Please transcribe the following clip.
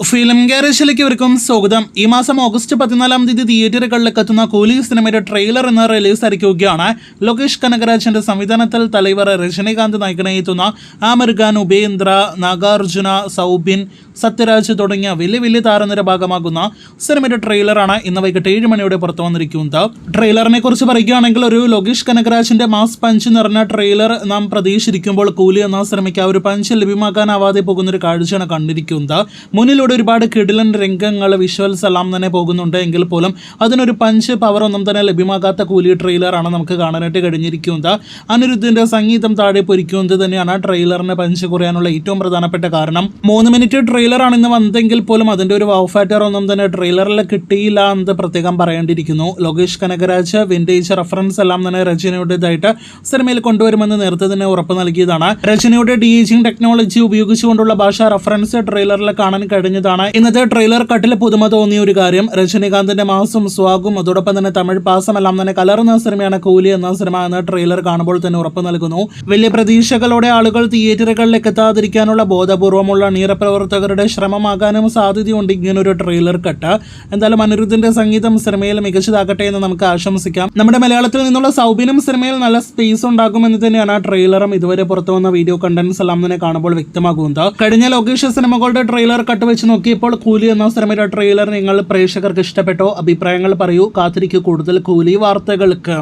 Film ഗാരേജിലേക്ക് ഇവർക്കും സ്വാഗതം. ഈ മാസം ഓഗസ്റ്റ് 14 തിയേറ്ററുകളിലേക്ക് എത്തുന്ന കൂലി സിനിമയുടെ ട്രെയിലർ ഇന്ന് റിലീസ് ആയിരിക്കുകയാണ്. ലോകേഷ് കനകരാജിന്റെ സംവിധാനത്തിൽ തലൈവർ രജനീകാന്ത് നായകനെ എത്തുന്ന ആമിർ ഖാൻ, ഉപേന്ദ്ര, നാഗാർജുന, സൗബിൻ, സത്യരാജ് തുടങ്ങിയ വലിയ താരനിര ഭാഗമാകുന്ന സിനിമയുടെ ട്രെയിലറാണ് ഇന്ന് വൈകിട്ട് 7 മണിയോടെ പുറത്തു വന്നിരിക്കുന്നത്. ട്രെയിലറിനെ കുറിച്ച് പറയുകയാണെങ്കിൽ ഒരു ലോകേഷ് കനകരാജിന്റെ മാസ് പഞ്ച് നിറഞ്ഞ ട്രെയിലർ നാം പ്രതീക്ഷിച്ചിരിക്കുമ്പോൾ കൂലി എന്ന സിനിമയ്ക്ക് ആ ഒരു പഞ്ച് ലഭ്യമാക്കാനാവാതെ പോകുന്ന ഒരു കാഴ്ചയാണ് കണ്ടിരിക്കുന്നത്. മുന്നിലൂടെ ഒരുപാട് കിടിലൻ രംഗങ്ങൾ, വിഷ്വൽസ് എല്ലാം തന്നെ പോകുന്നുണ്ട് എങ്കിൽ പോലും അതിനൊരു പഞ്ച് പവർ ഒന്നും തന്നെ ലഭ്യമാകാത്ത കൂലി ട്രെയിലറാണ് നമുക്ക് കാണാനായിട്ട് കഴിഞ്ഞിരിക്കുന്നത്. അനിരുദ്ധിന്റെ സംഗീതം താഴെ പൊരിക്കുന്നത് തന്നെയാണ് ട്രെയിലറിന് പഞ്ച് കുറയാനുള്ള ഏറ്റവും പ്രധാനപ്പെട്ട കാരണം. 3 മിനിറ്റ് ട്രെയിലറാണ് ഇന്ന് വന്നെങ്കിൽ പോലും അതിന്റെ ഒരു വൗ ഫാക്ടർ ഒന്നും തന്നെ ട്രെയിലറിൽ കിട്ടിയില്ല എന്ന് പ്രത്യേകം പറയേണ്ടിയിരിക്കുന്നു. ലോകേഷ് കനകരാജ് വിന്റേജ് റെഫറൻസ് എല്ലാം തന്നെ രചനയുടേതായിട്ട് സിനിമയിൽ കൊണ്ടുവരുമെന്ന് നേരത്തെ തന്നെ ഉറപ്പ് നൽകിയതാണ്. രചനയുടെ ഡി-ഏജിംഗ് ടെക്നോളജി ഉപയോഗിച്ചുകൊണ്ടുള്ള ഭാഷ റെഫറൻസ് ട്രെയിലറിൽ കാണാൻ കഴിഞ്ഞതാണ്. ഇന്നത്തെ ട്രെയിലർ കട്ടിൽ പുതുമ തോന്നിയ ഒരു കാര്യം. രജനീകാന്തിന്റെ മാസും സ്വാഗും അതോടൊപ്പം തന്നെ തമിഴ് പാസം എല്ലാം തന്നെ കലർന്ന സിനിമയാണ് കൂലി എന്ന സിനിമ എന്ന ട്രെയിലർ കാണുമ്പോൾ തന്നെ ഉറപ്പ് നൽകുന്നു. വലിയ പ്രതീക്ഷകളോടെ ആളുകൾ തിയേറ്ററുകളിലേക്ക് എത്താതിരിക്കാനുള്ള ബോധപൂർവമുള്ള അണിയറപ്രവർത്തകരുടെ ശ്രമമാകാനും സാധ്യതയുണ്ട് ഇങ്ങനൊരു ട്രെയിലർ കട്ട്. എന്തായാലും അനിരുദ്ധിന്റെ സംഗീതം സിനിമയിൽ മികച്ചതാകട്ടെ എന്ന് നമുക്ക് ആശംസിക്കാം. നമ്മുടെ മലയാളത്തിൽ നിന്നുള്ള സൗബിനും സിനിമയിൽ നല്ല സ്പേസ് ഉണ്ടാകുമെന്ന് തന്നെയാണ് ആ ട്രെയിലറും ഇതുവരെ പുറത്തു വന്ന വീഡിയോ കണ്ടന്റ്സ് എല്ലാം തന്നെ കാണുമ്പോൾ വ്യക്തമാകുന്നത്. കഴിഞ്ഞ ലോകേഷ് സിനിമകളുടെ ട്രെയിലർ കട്ട് വെച്ച് നോക്കിയപ്പോൾ കൂലി എന്ന സിനിമയുടെ ട്രെയിലർ നിങ്ങൾ പ്രേക്ഷകർക്ക് ഇഷ്ടപ്പെട്ടോ? അഭിപ്രായങ്ങൾ പറയൂ. കാത്തിരിക്കൂ കൂടുതൽ കൂലി വാർത്തകൾക്ക്.